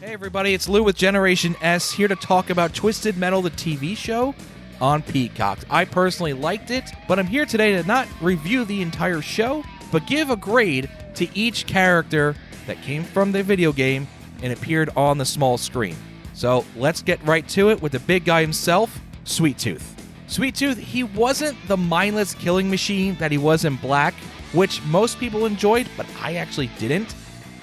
Hey everybody, it's Lou with Generation S, here to talk about Twisted Metal, the TV show on Peacock. I personally liked it, but I'm here today to not review the entire show, but give a grade to each character that came from the video game and appeared on the small screen. So let's get right to it with the big guy himself, Sweet Tooth. Sweet Tooth, he wasn't the mindless killing machine that he was in Black, which most people enjoyed, but I actually didn't.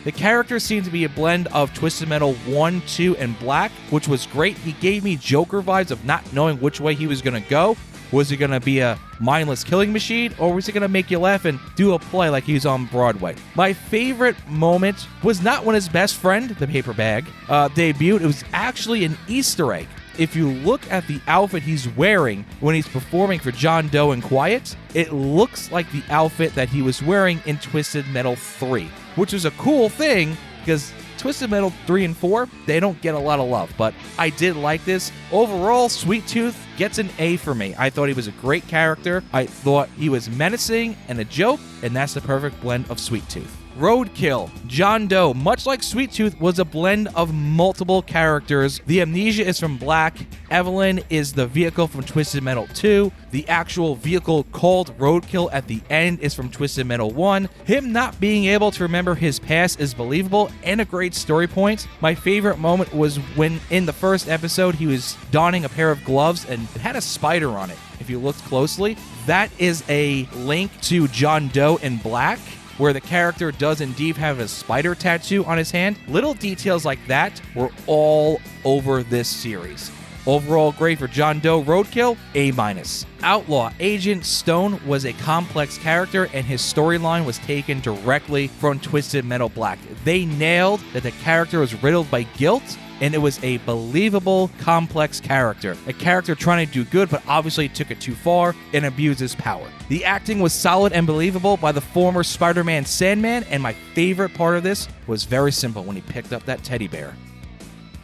The character seemed to be a blend of Twisted Metal 1, 2, and Black, which was great. He gave me Joker vibes of not knowing which way he was going to go. Was he going to be a mindless killing machine, or was he going to make you laugh and do a play like he's on Broadway? My favorite moment was not when his best friend, the paper bag, debuted. It was actually an Easter egg. If you look at the outfit he's wearing when he's performing for John Doe and Quiet, it looks like the outfit that he was wearing in Twisted Metal 3, which was a cool thing because Twisted Metal 3 and 4, they don't get a lot of love, but I did like this. Overall, Sweet Tooth gets an A for me. I thought he was a great character. I thought he was menacing and a joke, and that's the perfect blend of Sweet Tooth. Roadkill, John Doe, much like Sweet Tooth, was a blend of multiple characters. The amnesia is from Black. Evelyn is the vehicle from Twisted Metal 2. The actual vehicle called Roadkill at the end is from Twisted Metal 1. Him not being able to remember his past is believable and a great story point. My favorite moment was when in the first episode he was donning a pair of gloves and it had a spider on it. If you looked closely, that is a link to John Doe in Black, where the character does indeed have a spider tattoo on his hand. Little details like that were all over this series. Overall grade for John Doe Roadkill, A-. Outlaw Agent Stone was a complex character, and his storyline was taken directly from Twisted Metal Black. They nailed that the character was riddled by guilt, and it was a believable, complex character. A character trying to do good, but obviously took it too far and abused his power. The acting was solid and believable by the former Spider-Man Sandman, and my favorite part of this was very simple when he picked up that teddy bear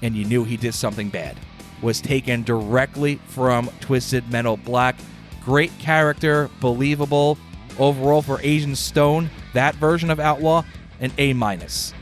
and you knew he did something bad. Was taken directly from Twisted Metal Black. Great character, believable. Overall for Agent Stone, that version of Outlaw, an A-.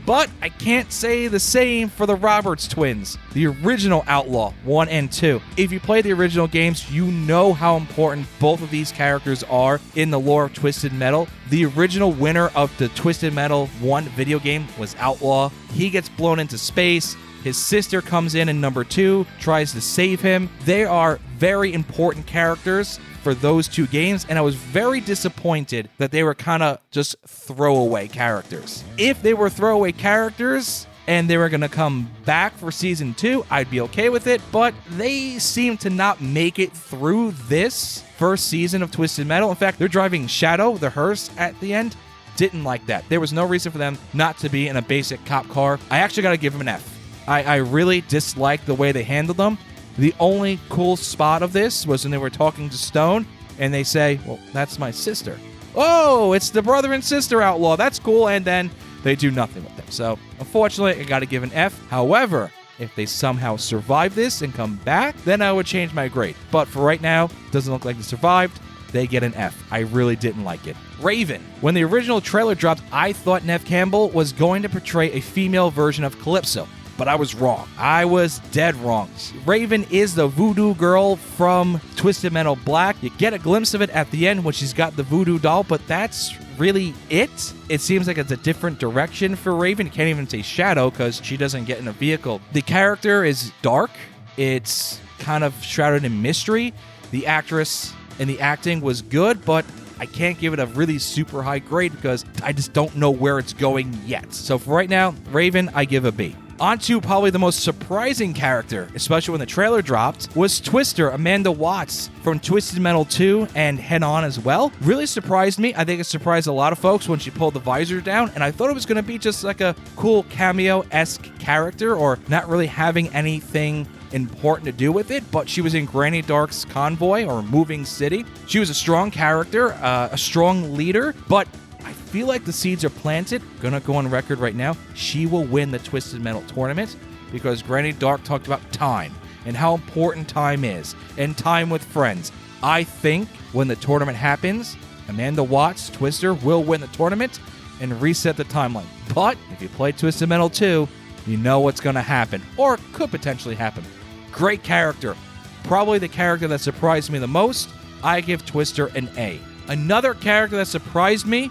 But I can't say the same for the Roberts twins, the original Outlaw 1 and 2. If you play the original games, you know how important both of these characters are in the lore of Twisted Metal. The original winner of the Twisted Metal 1 video game was Outlaw. He gets blown into space. His sister comes in number 2, tries to save him. They are very important characters for those two games, and I was very disappointed that they were kind of just throwaway characters. If they were throwaway characters and they were going to come back for season 2, I'd be okay with it, but they seem to not make it through this first season of Twisted Metal. In fact, they're driving Shadow, the hearse, at the end. Didn't like that. There was no reason for them not to be in a basic cop car. I actually got to give them an F. I really disliked the way they handled them. The only cool spot of this was when they were talking to Stone, and they say, well, that's my sister. Oh, it's the brother and sister Outlaw. That's cool. And then they do nothing with them. So, unfortunately, I got to give an F. However, if they somehow survive this and come back, then I would change my grade. But for right now, doesn't look like they survived. They get an F. I really didn't like it. Raven. When the original trailer dropped, I thought Neve Campbell was going to portray a female version of Calypso. But I was wrong. I was dead wrong. Raven is the voodoo girl from Twisted Metal Black. You get a glimpse of it at the end when she's got the voodoo doll, but that's really it. It seems like it's a different direction for Raven. You can't even say Shadow because she doesn't get in a vehicle. The character is dark. It's kind of shrouded in mystery. The actress and the acting was good, but I can't give it a really super high grade because I just don't know where it's going yet. So for right now, Raven, I give a B. On to probably the most surprising character, especially when the trailer dropped, was Twister, Amanda Watts from Twisted Metal 2 and Head On as well. Really surprised me. I think it surprised a lot of folks when she pulled the visor down, and I thought it was going to be just like a cool cameo-esque character or not really having anything important to do with it, but she was in Granny Dark's Convoy or Moving City. She was a strong character, a strong leader, but I feel like the seeds are planted. Gonna go on record right now. She will win the Twisted Metal tournament because Granny Dark talked about time and how important time is and time with friends. I think when the tournament happens, Amanda Watts, Twister, will win the tournament and reset the timeline. But if you play Twisted Metal 2, You know what's going to happen, or could potentially happen. Great character. Probably the character that surprised me the most. I give Twister an A. Another character that surprised me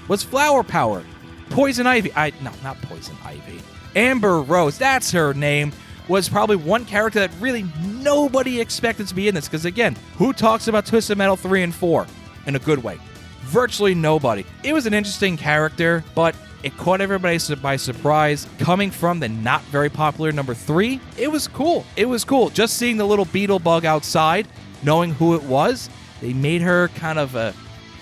was Flower Power. Poison Ivy. Not Poison Ivy. Amber Rose, that's her name, was probably one character that really nobody expected to be in this. Because again, who talks about Twisted Metal 3 and 4 in a good way? Virtually nobody. It was an interesting character, but it caught everybody by surprise. Coming from the not very popular number 3, it was cool. It was cool. Just seeing the little beetle bug outside, knowing who it was, they made her kind of a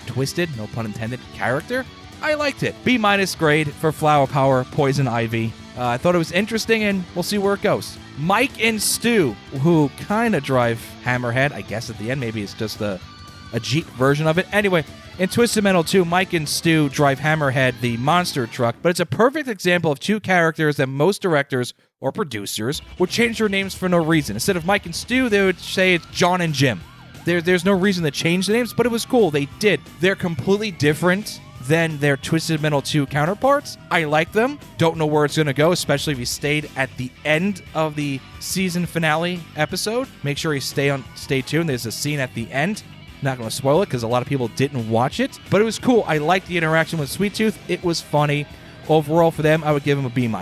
twisted, no pun intended, character. I liked it. B- grade for Flower Power, Poison Ivy. I thought it was interesting, and we'll see where it goes. Mike and Stu, who kind of drive Hammerhead. I guess at the end, maybe it's just a Jeep version of it. Anyway, in Twisted Metal 2, Mike and Stu drive Hammerhead, the monster truck, but it's a perfect example of two characters that most directors or producers would change their names for no reason. Instead of Mike and Stu, they would say it's John and Jim. There's no reason to change the names, but it was cool. They did. They're completely different than their Twisted Metal 2 counterparts. I like them. Don't know where it's going to go, especially if you stayed at the end of the season finale episode. Make sure you stay tuned. There's a scene at the end. Not going to spoil it because a lot of people didn't watch it, but it was cool. I liked the interaction with Sweet Tooth. It was funny. Overall, for them, I would give them a B-.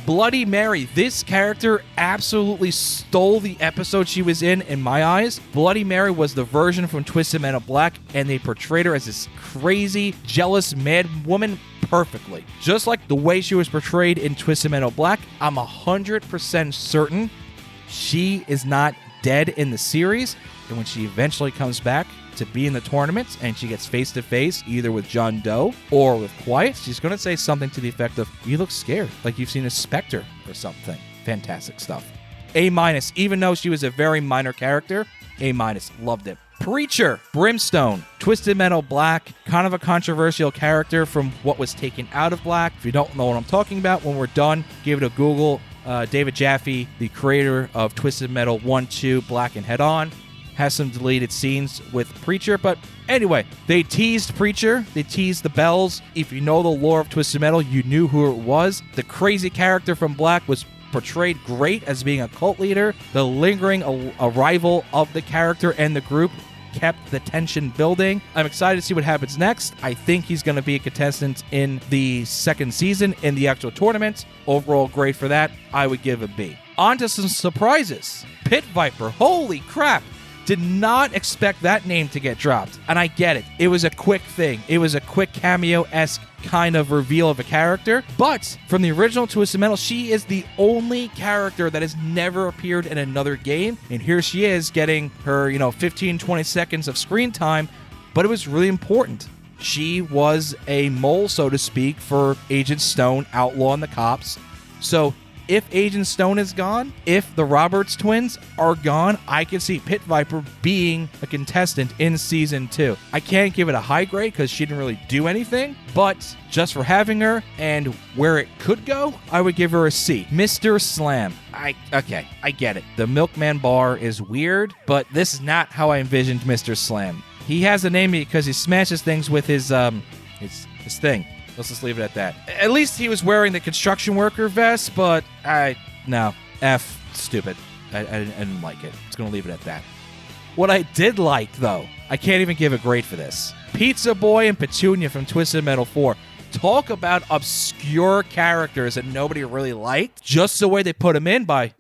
Bloody Mary, this character absolutely stole the episode she was in my eyes. Bloody Mary was the version from Twisted Metal Black, and they portrayed her as this crazy, jealous, mad woman perfectly. Just like the way she was portrayed in Twisted Metal Black, I'm 100% certain she is not dead in the series, and when she eventually comes back to be in the tournament and she gets face to face either with John Doe or with Quiet, she's going to say something to the effect of, "You look scared, like you've seen a specter or something." Fantastic stuff. A-, even though she was a very minor character, A-, loved it. Preacher, Brimstone, Twisted Metal Black, kind of a controversial character from what was taken out of Black. If you don't know what I'm talking about, when we're done, give it a Google. David Jaffe, the creator of Twisted Metal 1, 2, Black and Head On, has some deleted scenes with Preacher. But anyway, they teased Preacher. They teased the bells. If you know the lore of Twisted Metal, you knew who it was. The crazy character from Black was portrayed great as being a cult leader. The lingering arrival of the character and the group kept the tension building. I'm excited to see what happens next. I think he's going to be a contestant in the second season in the actual tournament. Overall grade for that, I would give a B. On to some surprises. Pit Viper, holy crap. Did not expect that name to get dropped. And I get it. It was a quick thing. It was a quick cameo-esque kind of reveal of a character. But from the original Twisted Metal, she is the only character that has never appeared in another game. And here she is getting her, 15, 20 seconds of screen time. But it was really important. She was a mole, so to speak, for Agent Stone, Outlaw, and the cops. So if Agent Stone is gone, if the Roberts twins are gone, I can see Pit Viper being a contestant in Season 2. I can't give it a high grade because she didn't really do anything, but just for having her and where it could go, I would give her a C. Mr. Slam. I get it. The Milkman bar is weird, but this is not how I envisioned Mr. Slam. He has a name because he smashes things with his thing. Let's just leave it at that. At least he was wearing the construction worker vest, but no. F, stupid. I didn't like it. It's going to leave it at that. What I did like, though, I can't even give a grade for this. Pizza Boy and Petunia from Twisted Metal 4. Talk about obscure characters that nobody really liked. Just the way they put them in by,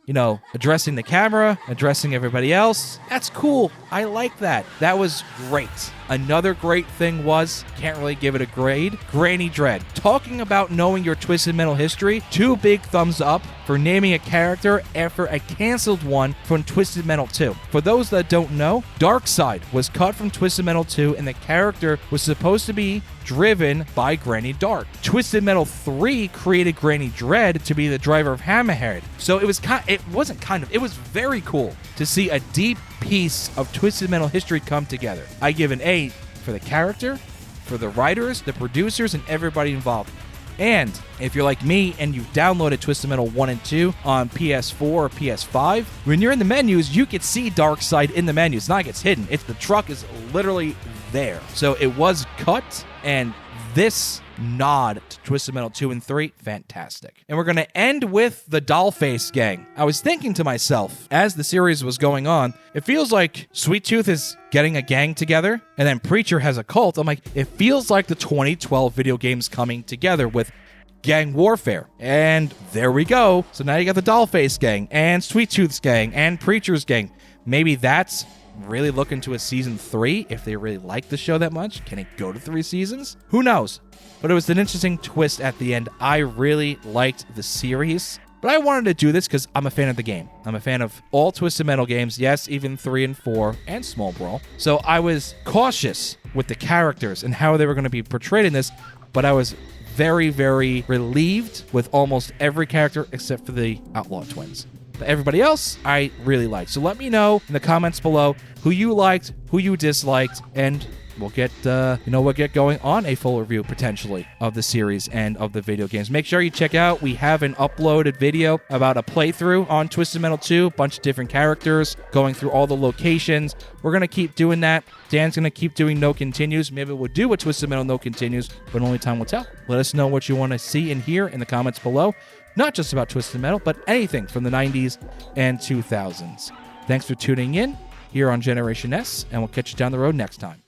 addressing the camera, addressing everybody else. That's cool. I like that. That was great. Another great thing was, can't really give it a grade, Granny Dread. Talking about knowing your Twisted Metal history, 2 big thumbs up for naming a character after a canceled one from Twisted Metal 2. For those that don't know, Darkseid was cut from Twisted Metal 2 and the character was supposed to be driven by Granny Dark. Twisted Metal 3 created Granny Dread to be the driver of Hammerhead. So it was very cool to see a deep piece of Twisted Metal history come together. I give an A for the character, for the writers, the producers, and everybody involved. And if you're like me and you've downloaded Twisted Metal 1 and 2 on PS4 or PS5, when you're in the menus, you can see Darkseid in the menus. It's not like it's hidden. The truck is literally there. So it was cut, and this nod to Twisted Metal 2 and 3. Fantastic. And we're going to end with the Dollface gang. I was thinking to myself, as the series was going on, it feels like Sweet Tooth is getting a gang together, and then Preacher has a cult. I'm like, it feels like the 2012 video games coming together with gang warfare. And there we go. So now you got the Dollface gang, and Sweet Tooth's gang, and Preacher's gang. Maybe that's really looking to a season 3 if they really like the show that much. Can it go to 3 seasons? Who knows? But it was an interesting twist at the end. I really liked the series, but I wanted to do this because I'm a fan of the game. I'm a fan of all Twisted Metal games, yes, even 3 and 4, and Small Brawl. So I was cautious with the characters and how they were going to be portrayed in this, but I was very, very relieved with almost every character except for the Outlaw twins. But everybody else, I really liked. So let me know in the comments below who you liked, who you disliked, and we'll get going on a full review potentially of the series and of the video games. Make sure you check out, we have an uploaded video about a playthrough on Twisted Metal 2, a bunch of different characters, going through all the locations. We're going to keep doing that. Dan's going to keep doing No Continues. Maybe we'll do a Twisted Metal No Continues, but only time will tell. Let us know what you want to see and hear in the comments below. Not just about Twisted Metal, but anything from the 90s and 2000s. Thanks for tuning in here on Generation S, and we'll catch you down the road next time.